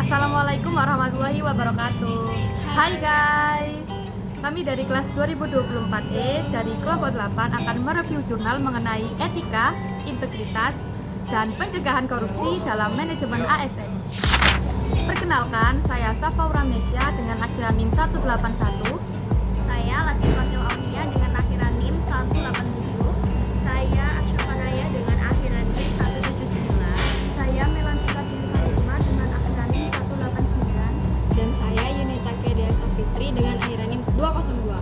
Assalamualaikum warahmatullahi wabarakatuh. Hai guys, kami dari kelas 2024E dari kelompok 8 akan mereview jurnal mengenai etika, integritas, dan pencegahan korupsi dalam manajemen ASN. Perkenalkan, saya Safaura Mesya dengan akhiran NIM 181. Saya Latifah Aulia dengan akhiran NIM 187. Saya Asyrafanaya dengan akhiran NIM 179. Saya Melantika Karisma dengan akhiran NIM 189. Dan saya Yunita Kedia Safitri dengan akhiran NIM 202.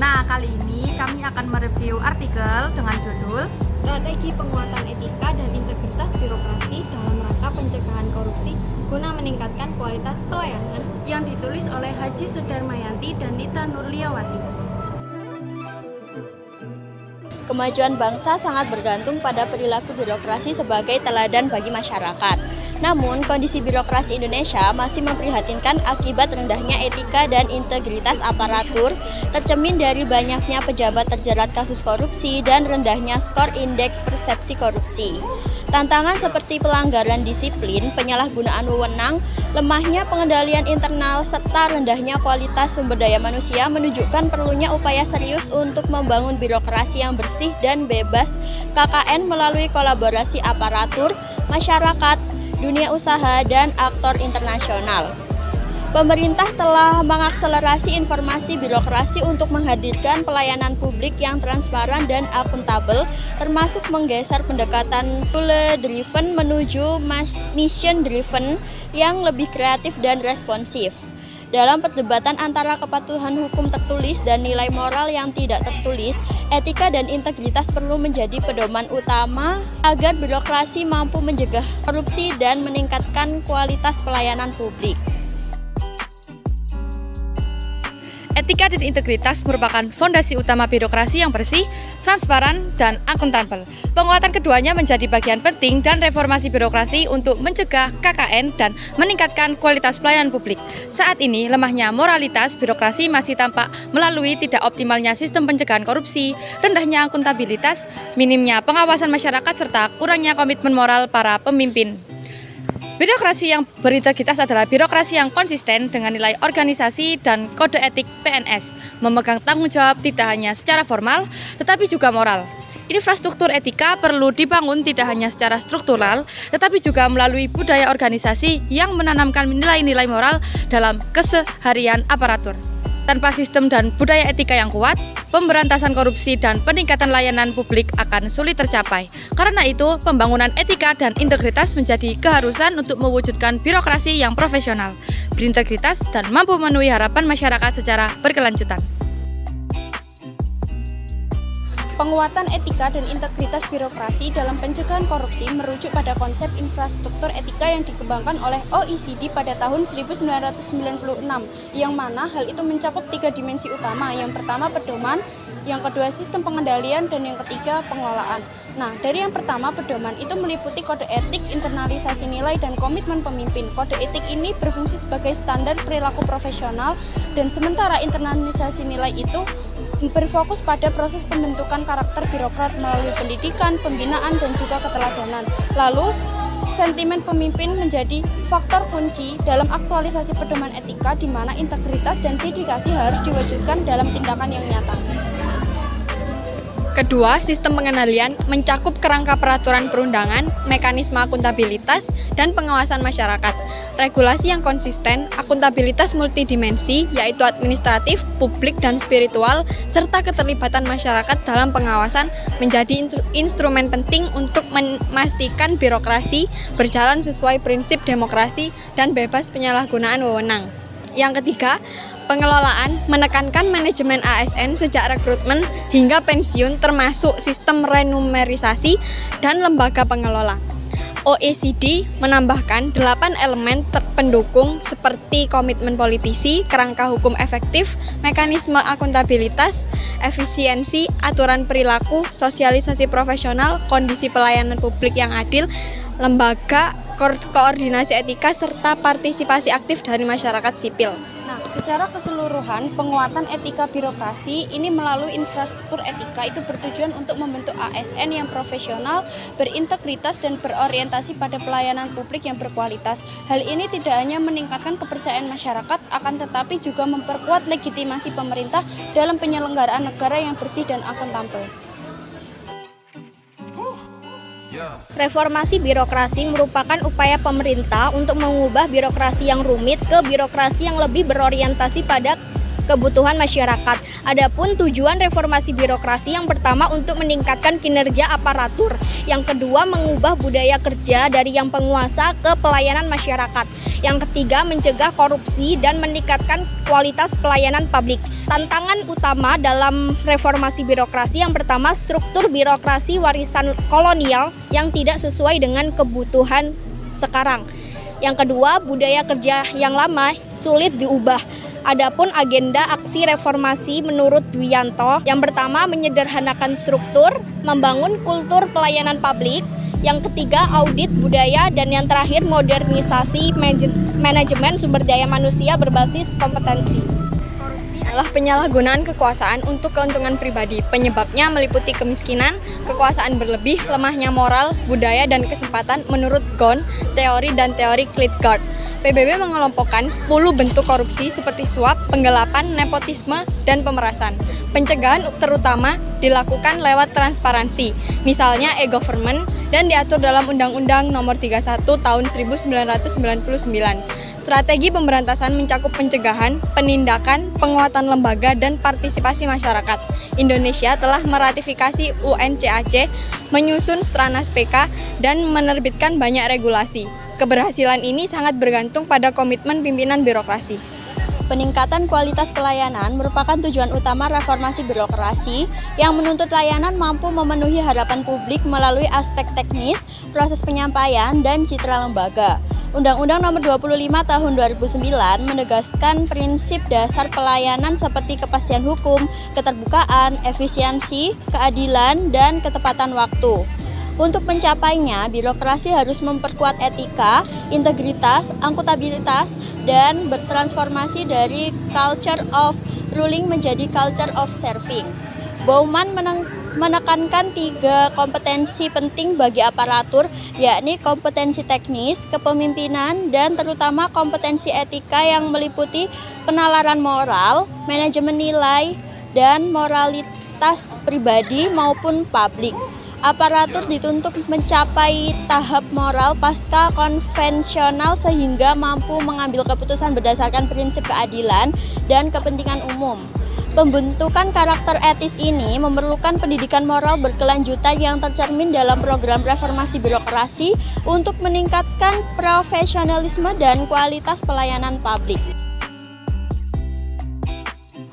Nah, kali ini kami akan mereview artikel dengan judul Strategi Penguatan Etika dan Integritas Birokrasi dalam Rangka Pencegahan Korupsi guna meningkatkan kualitas pelayanan, yang ditulis oleh Haji Sudarmayanti dan Nita Nurliawati. Kemajuan bangsa sangat bergantung pada perilaku birokrasi sebagai teladan bagi masyarakat. Namun, kondisi birokrasi Indonesia masih memprihatinkan akibat rendahnya etika dan integritas aparatur, tercermin dari banyaknya pejabat terjerat kasus korupsi dan rendahnya skor indeks persepsi korupsi. Tantangan seperti pelanggaran disiplin, penyalahgunaan wewenang, lemahnya pengendalian internal, serta rendahnya kualitas sumber daya manusia menunjukkan perlunya upaya serius untuk membangun birokrasi yang bersih dan bebas KKN melalui kolaborasi aparatur, masyarakat, dunia usaha, dan aktor internasional. Pemerintah telah mengakselerasi informasi birokrasi untuk menghadirkan pelayanan publik yang transparan dan akuntabel, termasuk menggeser pendekatan rule-driven menuju mission-driven yang lebih kreatif dan responsif. Dalam perdebatan antara kepatuhan hukum tertulis dan nilai moral yang tidak tertulis, etika dan integritas perlu menjadi pedoman utama agar birokrasi mampu mencegah korupsi dan meningkatkan kualitas pelayanan publik. etika dan integritas merupakan fondasi utama birokrasi yang bersih, transparan, dan akuntabel. Penguatan keduanya menjadi bagian penting dan reformasi birokrasi untuk mencegah KKN dan meningkatkan kualitas pelayanan publik. Saat ini, lemahnya moralitas birokrasi masih tampak melalui tidak optimalnya sistem pencegahan korupsi, rendahnya akuntabilitas, minimnya pengawasan masyarakat, serta kurangnya komitmen moral para pemimpin. Birokrasi yang berintegritas adalah birokrasi yang konsisten dengan nilai organisasi dan kode etik PNS, memegang tanggung jawab tidak hanya secara formal, tetapi juga moral. Infrastruktur etika perlu dibangun tidak hanya secara struktural, tetapi juga melalui budaya organisasi yang menanamkan nilai-nilai moral dalam keseharian aparatur. Tanpa sistem dan budaya etika yang kuat, pemberantasan korupsi dan peningkatan layanan publik akan sulit tercapai. Karena itu, pembangunan etika dan integritas menjadi keharusan untuk mewujudkan birokrasi yang profesional, berintegritas, dan mampu memenuhi harapan masyarakat secara berkelanjutan. Penguatan etika dan integritas birokrasi dalam pencegahan korupsi merujuk pada konsep infrastruktur etika yang dikembangkan oleh OECD pada tahun 1996, yang mana hal itu mencakup 3 dimensi utama. Yang pertama pedoman, yang kedua sistem pengendalian, dan yang ketiga pengelolaan. Nah, dari yang pertama pedoman itu meliputi kode etik, internalisasi nilai, dan komitmen pemimpin. Kode etik ini berfungsi sebagai standar perilaku profesional, dan sementara internalisasi nilai itu berfokus pada proses pembentukan karakter birokrat melalui pendidikan, pembinaan, dan juga keteladanan. Lalu, sentimen pemimpin menjadi faktor kunci dalam aktualisasi pedoman etika, di mana integritas dan dedikasi harus diwujudkan dalam tindakan yang nyata. Kedua, sistem pengendalian mencakup kerangka peraturan perundangan, mekanisme akuntabilitas, dan pengawasan masyarakat. Regulasi yang konsisten, akuntabilitas multidimensi, yaitu administratif, publik, dan spiritual, serta keterlibatan masyarakat dalam pengawasan menjadi instrumen penting untuk memastikan birokrasi berjalan sesuai prinsip demokrasi dan bebas penyalahgunaan wewenang. Yang ketiga, pengelolaan menekankan manajemen ASN sejak rekrutmen hingga pensiun, termasuk sistem renumerisasi dan lembaga pengelola. OECD menambahkan 8 elemen pendukung seperti komitmen politisi, kerangka hukum efektif, mekanisme akuntabilitas, efisiensi, aturan perilaku, sosialisasi profesional, kondisi pelayanan publik yang adil, lembaga koordinasi etika, serta partisipasi aktif dari masyarakat sipil. Nah, secara keseluruhan, penguatan etika birokrasi ini melalui infrastruktur etika itu bertujuan untuk membentuk ASN yang profesional, berintegritas, dan berorientasi pada pelayanan publik yang berkualitas. Hal ini tidak hanya meningkatkan kepercayaan masyarakat, akan tetapi juga memperkuat legitimasi pemerintah dalam penyelenggaraan negara yang bersih dan akuntabel. Reformasi birokrasi merupakan upaya pemerintah untuk mengubah birokrasi yang rumit ke birokrasi yang lebih berorientasi pada kebutuhan masyarakat. Adapun tujuan reformasi birokrasi yang pertama untuk meningkatkan kinerja aparatur, yang kedua mengubah budaya kerja dari yang penguasa ke pelayanan masyarakat, yang ketiga mencegah korupsi dan meningkatkan kualitas pelayanan publik. Tantangan utama dalam reformasi birokrasi yang pertama, struktur birokrasi warisan kolonial yang tidak sesuai dengan kebutuhan sekarang. Yang kedua, budaya kerja yang lama sulit diubah. Adapun agenda aksi reformasi menurut Dwianto, yang pertama menyederhanakan struktur, membangun kultur pelayanan publik, yang ketiga audit budaya, dan yang terakhir modernisasi manajemen sumber daya manusia berbasis kompetensi. Adalah penyalahgunaan kekuasaan untuk keuntungan pribadi. Penyebabnya meliputi kemiskinan, kekuasaan berlebih, lemahnya moral, budaya, dan kesempatan menurut Ghosn, teori dan teori Klitgaard. PBB mengelompokkan 10 bentuk korupsi seperti suap, penggelapan, nepotisme, dan pemerasan. Pencegahan terutama dilakukan lewat transparansi, misalnya e-government, dan diatur dalam Undang-Undang Nomor 31 Tahun 1999. Strategi pemberantasan mencakup pencegahan, penindakan, penguatan lembaga, dan partisipasi masyarakat. Indonesia telah meratifikasi UNCAC, menyusun Stranas PK, dan menerbitkan banyak regulasi. Keberhasilan ini sangat bergantung pada komitmen pimpinan birokrasi. Peningkatan kualitas pelayanan merupakan tujuan utama reformasi birokrasi yang menuntut layanan mampu memenuhi harapan publik melalui aspek teknis, proses penyampaian, dan citra lembaga. Undang-Undang Nomor 25 Tahun 2009 menegaskan prinsip dasar pelayanan seperti kepastian hukum, keterbukaan, efisiensi, keadilan, dan ketepatan waktu. Untuk mencapainya, birokrasi harus memperkuat etika, integritas, akuntabilitas, dan bertransformasi dari culture of ruling menjadi culture of serving. Bauman menekankan 3 kompetensi penting bagi aparatur, yakni kompetensi teknis, kepemimpinan, dan terutama kompetensi etika yang meliputi penalaran moral, manajemen nilai, dan moralitas pribadi maupun publik. Aparatur dituntut mencapai tahap moral pasca konvensional sehingga mampu mengambil keputusan berdasarkan prinsip keadilan dan kepentingan umum. Pembentukan karakter etis ini memerlukan pendidikan moral berkelanjutan yang tercermin dalam program reformasi birokrasi untuk meningkatkan profesionalisme dan kualitas pelayanan publik.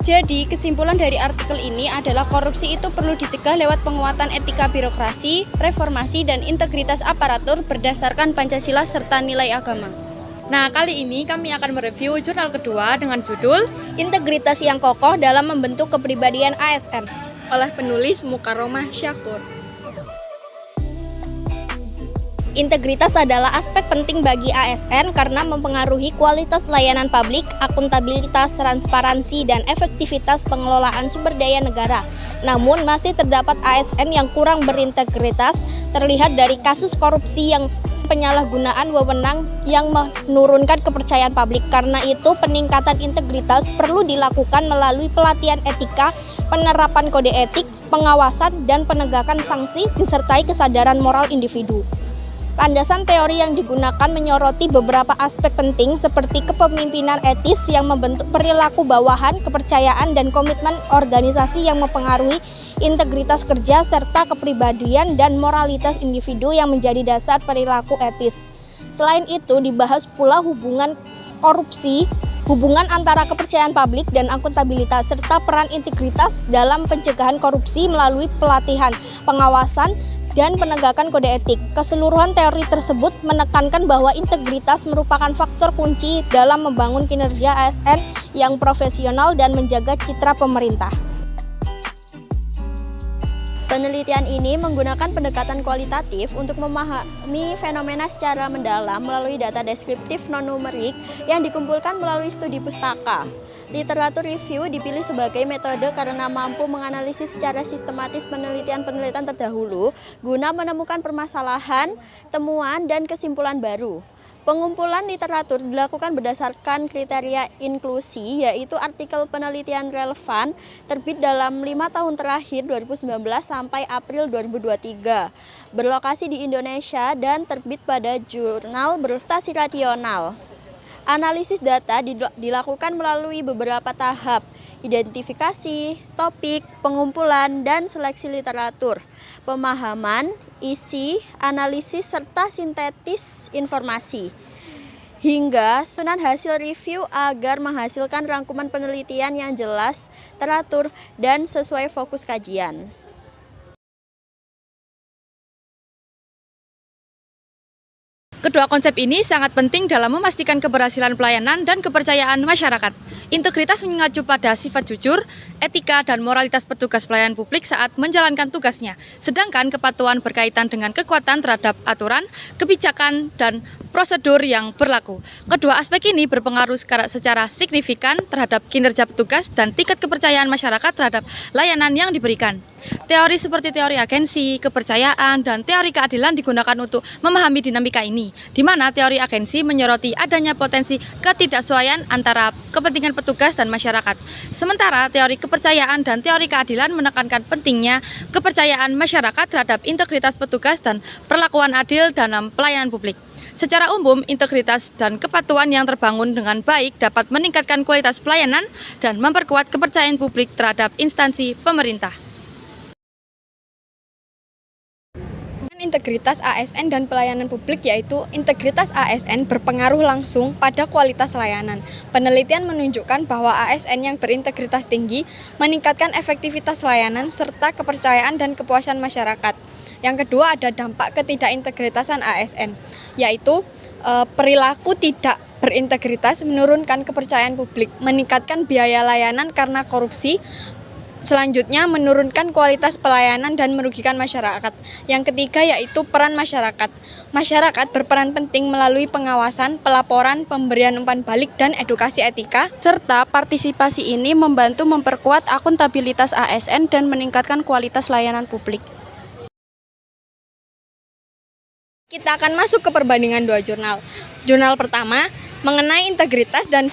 Jadi, kesimpulan dari artikel ini adalah korupsi itu perlu dicegah lewat penguatan etika birokrasi, reformasi, dan integritas aparatur berdasarkan Pancasila serta nilai agama. Nah, kali ini kami akan mereview jurnal kedua dengan judul Integritas yang kokoh dalam membentuk kepribadian ASN oleh penulis Mukarromah Syakur. Integritas adalah aspek penting bagi ASN karena mempengaruhi kualitas layanan publik, akuntabilitas, transparansi, dan efektivitas pengelolaan sumber daya negara. Namun, masih terdapat ASN yang kurang berintegritas, terlihat dari kasus korupsi yang penyalahgunaan wewenang yang menurunkan kepercayaan publik. Karena itu, peningkatan integritas perlu dilakukan melalui pelatihan etika, penerapan kode etik, pengawasan, dan penegakan sanksi, disertai kesadaran moral individu. Landasan teori yang digunakan menyoroti beberapa aspek penting seperti kepemimpinan etis yang membentuk perilaku bawahan, kepercayaan, dan komitmen organisasi yang mempengaruhi integritas kerja, serta kepribadian dan moralitas individu yang menjadi dasar perilaku etis. Selain itu, dibahas pula hubungan korupsi, hubungan antara kepercayaan publik dan akuntabilitas, serta peran integritas dalam pencegahan korupsi melalui pelatihan, pengawasan, dan penegakan kode etik. Keseluruhan teori tersebut menekankan bahwa integritas merupakan faktor kunci dalam membangun kinerja ASN yang profesional dan menjaga citra pemerintah. Penelitian ini menggunakan pendekatan kualitatif untuk memahami fenomena secara mendalam melalui data deskriptif non-numerik yang dikumpulkan melalui studi pustaka. Literatur review dipilih sebagai metode karena mampu menganalisis secara sistematis penelitian-penelitian terdahulu guna menemukan permasalahan, temuan, dan kesimpulan baru. Pengumpulan literatur dilakukan berdasarkan kriteria inklusi, yaitu artikel penelitian relevan terbit dalam 5 tahun terakhir 2019 sampai April 2023, berlokasi di Indonesia dan terbit pada jurnal berorientasi rasional. Analisis data dilakukan melalui beberapa tahap: identifikasi, topik, pengumpulan, dan seleksi literatur, pemahaman, isi, analisis, serta sintetis informasi, hingga susunan hasil review agar menghasilkan rangkuman penelitian yang jelas, teratur, dan sesuai fokus kajian. Kedua konsep ini sangat penting dalam memastikan keberhasilan pelayanan dan kepercayaan masyarakat. Integritas mengacu pada sifat jujur, etika, dan moralitas petugas pelayanan publik saat menjalankan tugasnya. Sedangkan kepatuhan berkaitan dengan kekuatan terhadap aturan, kebijakan, dan prosedur yang berlaku. Kedua aspek ini berpengaruh secara signifikan terhadap kinerja petugas dan tingkat kepercayaan masyarakat terhadap layanan yang diberikan. Teori seperti teori agensi, kepercayaan, dan teori keadilan digunakan untuk memahami dinamika ini, di mana teori agensi menyoroti adanya potensi ketidaksesuaian antara kepentingan petugas dan masyarakat. Sementara teori kepercayaan dan teori keadilan menekankan pentingnya kepercayaan masyarakat terhadap integritas petugas dan perlakuan adil dalam pelayanan publik. Secara umum, integritas dan kepatuhan yang terbangun dengan baik dapat meningkatkan kualitas pelayanan dan memperkuat kepercayaan publik terhadap instansi pemerintah. Integritas ASN dan pelayanan publik, yaitu integritas ASN berpengaruh langsung pada kualitas layanan. Penelitian menunjukkan bahwa ASN yang berintegritas tinggi meningkatkan efektivitas layanan serta kepercayaan dan kepuasan masyarakat. Yang kedua, ada dampak ketidakintegritasan ASN, yaitu perilaku tidak berintegritas menurunkan kepercayaan publik, meningkatkan biaya layanan karena korupsi. Selanjutnya, menurunkan kualitas pelayanan dan merugikan masyarakat. Yang ketiga, yaitu peran masyarakat. Masyarakat berperan penting melalui pengawasan, pelaporan, pemberian umpan balik, dan edukasi etika. Serta partisipasi ini membantu memperkuat akuntabilitas ASN dan meningkatkan kualitas layanan publik. Kita akan masuk ke perbandingan dua jurnal. Jurnal pertama mengenai integritas dan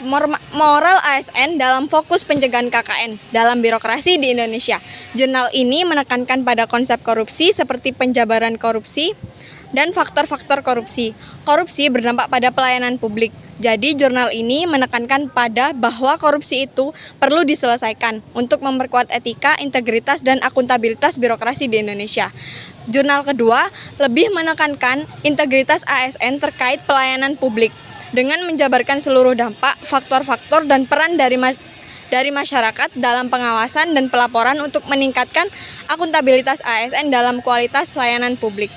moral ASN dalam fokus pencegahan KKN dalam birokrasi di Indonesia. Jurnal ini menekankan pada konsep korupsi seperti penjabaran korupsi dan faktor-faktor korupsi. Korupsi berdampak pada pelayanan publik. Jadi jurnal ini menekankan pada bahwa korupsi itu perlu diselesaikan untuk memperkuat etika, integritas, dan akuntabilitas birokrasi di Indonesia. Jurnal kedua lebih menekankan integritas ASN terkait pelayanan publik dengan menjabarkan seluruh dampak, faktor-faktor, dan peran dari masyarakat dalam pengawasan dan pelaporan untuk meningkatkan akuntabilitas ASN dalam kualitas layanan publik.